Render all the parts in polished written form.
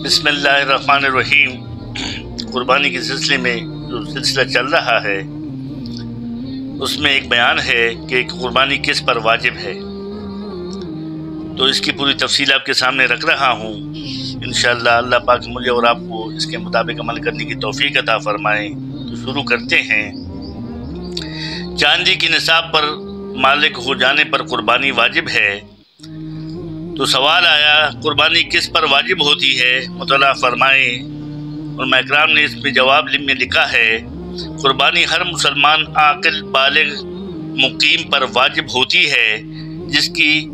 बिस्मिल्लाहिर्रहमानिर्रहीम। कुर्बानी के सिलसिले में जो सिलसिला चल रहा है उसमें एक बयान है कि कुर्बानी किस पर वाजिब है, तो इसकी पूरी तफसील आपके सामने रख रहा हूँ। इंशाअल्लाह अल्लाह पाक मुझे और आपको इसके मुताबिक अमल करने की तौफीक अता फरमाए। तो शुरू करते हैं। चांदी की निसाब पर मालिक हो जाने पर कुर्बानी वाजिब है। तो सवाल आया, कुर्बानी किस पर वाजिब होती है, मुतला फरमाए। उलमा इकराम ने इसमें जवाब में लिखा है, कुर्बानी हर मुसलमान आकिल बालिग मुकीम पर वाजिब होती है जिसकी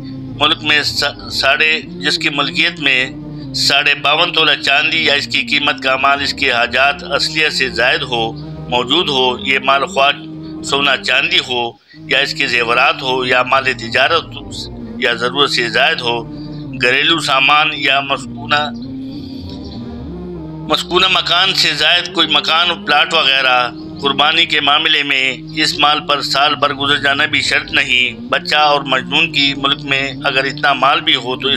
मलकियत में 52.5 तोला चांदी या इसकी कीमत का माल इसके हाजात असलियत से ज़ायद हो मौजूद हो। ये माल ख्वाह सोना चांदी हो या इसके जेवरात हो या माल तिजारत या ज़रूरत से ज़ायद हो, घरेलू सामान या मस्कूना मकान से ज़ायद कोई मकान प्लाट वगैरह। कुर्बानी के मामले में इस माल पर साल भर गुजर जाना भी शर्त नहीं। बच्चा और मजनून की मुल्क में अगर इतना माल भी हो तो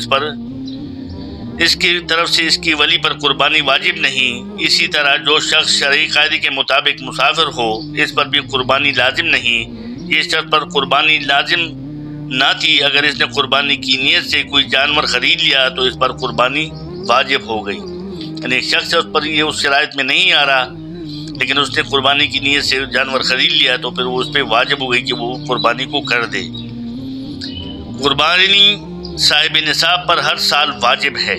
इसकी तरफ से इसकी वली पर कुर्बानी वाजिब नहीं। इसी तरह जो शख्स शरई कायदे के मुताबिक मुसाफिर हो इस पर भी कुर्बानी लाजिम नहीं। ये शख्स पर कुर्बानी लाजिम ना थी, अगर इसने कुर्बानी की नीयत से कोई जानवर ख़रीद लिया तो इस पर कुर्बानी वाजिब हो गई। यानी शख्स उस पर ये उस शराइत में नहीं आ रहा, लेकिन उसने कुर्बानी की नीयत से जानवर ख़रीद लिया तो फिर वो उस पर वाजिब हो गई कि वो कुर्बानी को कर दे। कुर्बानी साहिब निसाब पर हर साल वाजिब है।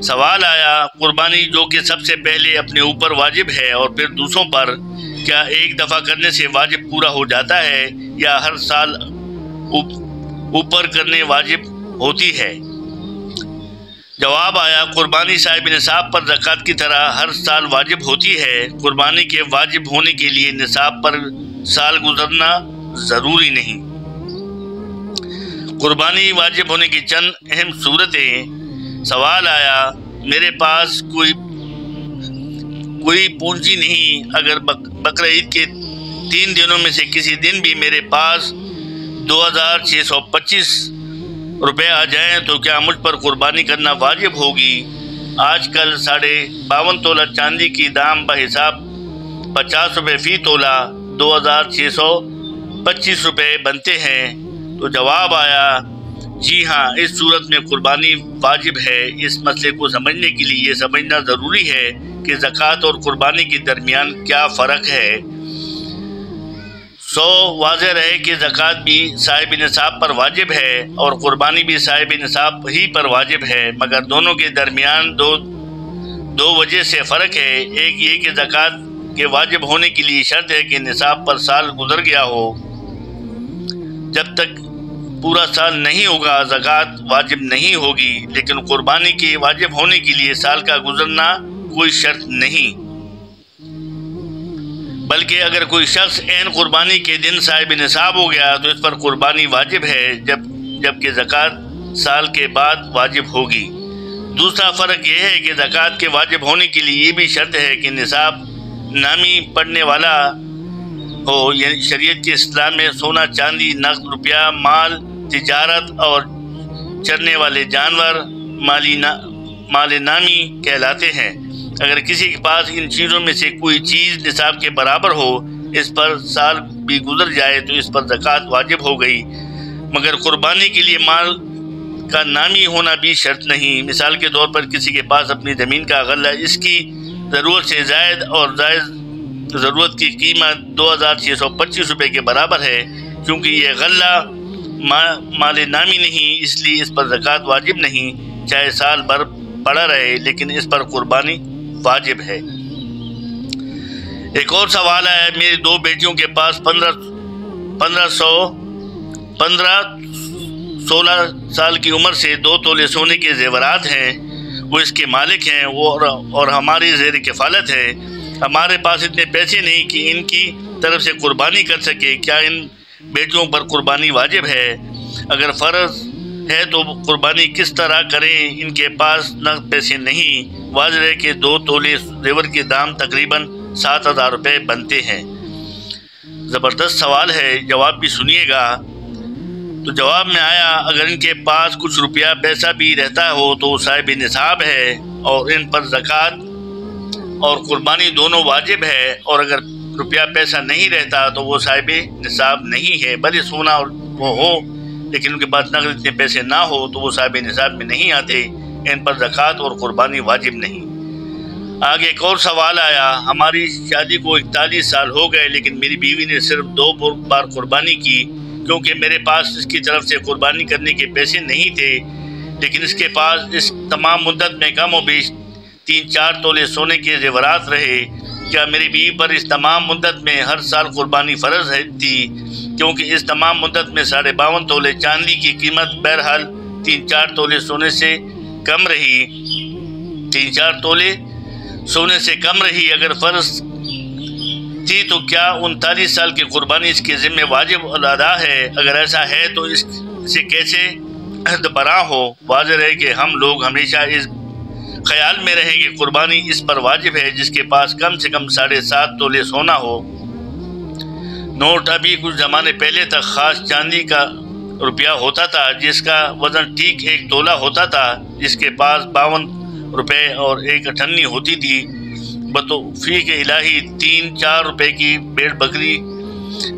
सवाल आया, कुर्बानी जो कि सबसे पहले अपने ऊपर वाजिब है और फिर दूसरों पर, क्या एक दफ़ा करने से वाजिब पूरा हो जाता है या हर साल ऊपर करने वाजिब होती है? जवाब आया, कुर्बानी साहिब निसाब पर ज़कात की तरह हर साल वाजिब होती है। कुर्बानी के वाजिब होने के लिए निसाब पर साल गुजरना ज़रूरी नहीं। कुर्बानी वाजिब होने की चंद अहम सूरतें। सवाल आया, मेरे पास कोई पूंजी नहीं, अगर बकरा ईद के 3 दिनों में से किसी दिन भी मेरे पास 2625 रुपये आ जाएं तो क्या मुझ पर कुर्बानी करना वाजिब होगी? आजकल 52.5 तोला चांदी की दाम बहिसाब 50 रुपये फ़ी तोला 2625 रुपये बनते हैं। तो जवाब आया, जी हाँ, इस सूरत में कुर्बानी वाजिब है। इस मसले को समझने के लिए ये समझना ज़रूरी है कि ज़कात और कुर्बानी के दरमियान क्या फ़र्क है। वाज़ेह रहे कि ज़कात भी साहिब निसाब पर वाजिब है और कुर्बानी भी साहिब निसाब ही पर वाजिब है, मगर दोनों के दरमियान दो वजह से फ़र्क है। एक ये कि ज़कात के वाजिब होने के लिए शर्त है कि निसाब पर साल गुजर गया हो। जब तक पूरा साल नहीं होगा ज़कात वाजिब नहीं होगी, लेकिन कुर्बानी के वाजिब होने के लिए साल का गुजरना कोई शर्त नहीं, बल्कि अगर कोई शख्स ऐन कुर्बानी के दिन साहिब निसाब हो गया तो इस पर कुर्बानी वाजिब है, जबकि ज़कात साल के बाद वाजिब होगी। दूसरा फ़र्क यह है कि ज़कात के वाजिब होने के लिए ये भी शर्त है कि निसाब नामी पढ़ने वाला हो, यानी शरीयत के इस्लाम में सोना चांदी नक़द रुपया माल तिजारत और चरने वाले जानवर माल नामी कहलाते हैं। अगर किसी के पास इन चीज़ों में से कोई चीज़ निसाब के बराबर हो, इस पर साल भी गुजर जाए तो इस पर ज़कात वाजिब हो गई, मगर कुर्बानी के लिए माल का नामी होना भी शर्त नहीं। मिसाल के तौर पर किसी के पास अपनी ज़मीन का गल्ला इसकी ज़रूरत से ज़ायद और जायज़ ज़रूरत की कीमत 2625 रुपये के बराबर है। क्योंकि ये गल्ला माल नामी नहीं, इसलिए इस पर ज़कात वाजिब नहीं, चाहे साल भर पड़ा रहे, लेकिन इस पर कुर्बानी वाजिब है। एक और सवाल है, मेरी 2 बेटियों के पास 15-16 साल की उम्र से 2 तोले सोने के जेवरात हैं, वो इसके मालिक हैं और हमारी ज़ेर किफ़ालत है। हमारे पास इतने पैसे नहीं कि इनकी तरफ से कुर्बानी कर सके। क्या इन बेटियों पर कुर्बानी वाजिब है? अगर फ़र्ज़ है तो कुर्बानी किस तरह करें? इनके पास नक़द पैसे नहीं। वाज़ेह है कि 2 तोले जेवर के दाम तकरीबन 7000 रुपये बनते हैं। ज़बरदस्त सवाल है, जवाब भी सुनिएगा। تو جواب میں آیا اگر ان کے پاس کچھ روپیہ پیسہ بھی رہتا ہو تو وہ صاحب نصاب ہے اور ان پر زکوٰۃ اور قربانی دونوں واجب ہے، اور اگر روپیہ پیسہ نہیں رہتا تو وہ صاحب نصاب نہیں ہے، بھلے سونا وہ ہو لیکن ان کے پاس نقد اتنے پیسے نہ ہو تو وہ صاحب نصاب میں نہیں آتے، ان پر زکوٰۃ اور قربانی واجب نہیں۔ آگے ایک اور سوال آیا، ہماری شادی کو 41 سال ہو گئے لیکن میری بیوی نے صرف 2 بار قربانی کی، کیونکہ میرے پاس اس کی طرف سے قربانی کرنے کے پیسے نہیں تھے، لیکن اس کے پاس اس تمام مدت میں کم و بیش 3-4 تولے سونے کے زیورات رہے۔ کیا میری بیوی پر اس تمام مدت میں ہر سال قربانی فرض تھی؟ کیونکہ اس تمام مدت میں 52.5 تولے چاندی کی قیمت بہرحال 3-4 تولے سونے سے کم رہی، 3-4 تولے سونے سے کم رہی۔ اگر فرض تھی تو کیا 39 سال کی قربانی اس کے ذمہ واجب ادا ہے؟ اگر ایسا ہے تو اسے کیسے عہد براں ہو؟ واضح رہے کہ ہم لوگ ہمیشہ اس خیال میں رہیں کہ قربانی اس پر واجب ہے جس کے پاس کم سے کم 7.5 تولے سونا ہو۔ نوٹ ابھی کچھ زمانے پہلے تک خاص چاندی کا روپیہ ہوتا تھا جس کا وزن ٹھیک 1 تولہ ہوتا تھا، جس کے پاس 52 روپے اور 1 اٹھنی ہوتی تھی۔ بتوفیق الہی 3-4 روپے کی بھیڑ بکری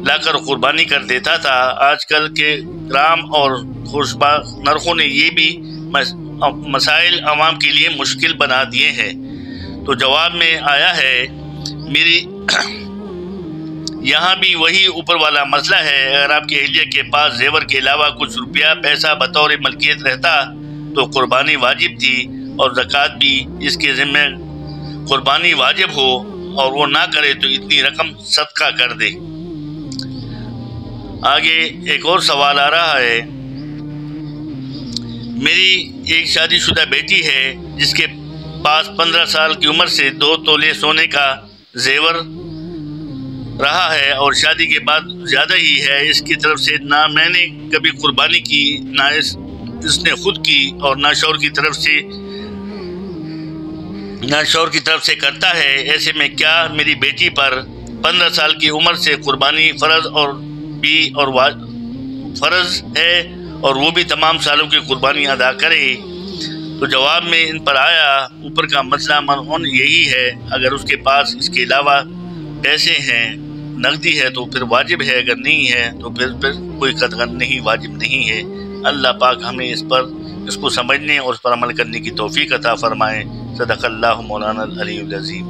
لا کر قربانی کر دیتا تھا۔ آج کل کے گرام اور خوشبا نرخوں نے یہ بھی مسائل عوام کے لیے مشکل بنا دیے ہیں۔ تو جواب میں آیا ہے میری یہاں بھی وہی اوپر والا مسئلہ ہے، اگر آپ کی اہلیہ کے پاس زیور کے علاوہ کچھ روپیہ پیسہ بطور ملکیت رہتا تو قربانی واجب تھی اور زکوٰۃ بھی اس کے ذمہ قربانی واجب ہو، اور وہ نہ کرے تو اتنی رقم صدقہ کر دے۔ آگے ایک اور سوال آ رہا ہے، میری ایک شادی شدہ بیٹی ہے جس کے پاس 15 سال کی عمر سے 2 تولے سونے کا زیور رہا ہے اور شادی کے بعد زیادہ ہی ہے۔ اس کی طرف سے نہ میں نے کبھی قربانی کی، نہ اس نے خود کی، اور نہ شوہر کی طرف سے کرتا ہے۔ ایسے میں کیا میری بیٹی پر 15 سال کی عمر سے قربانی فرض ہے اور وہ بھی تمام سالوں کی قربانی ادا کرے؟ تو جواب میں ان پر آیا اوپر کا مسئلہ منعون یہی ہے، اگر اس کے پاس اس کے علاوہ پیسے ہیں، نقدی ہے تو پھر واجب ہے، اگر نہیں ہے تو پھر کوئی قطعاً نہیں، واجب نہیں ہے۔ اللہ پاک ہمیں اس کو سمجھنے اور اس پر عمل کرنے کی توفیق عطا فرمائے۔ صدق اللہ مولانا العلی العظیم۔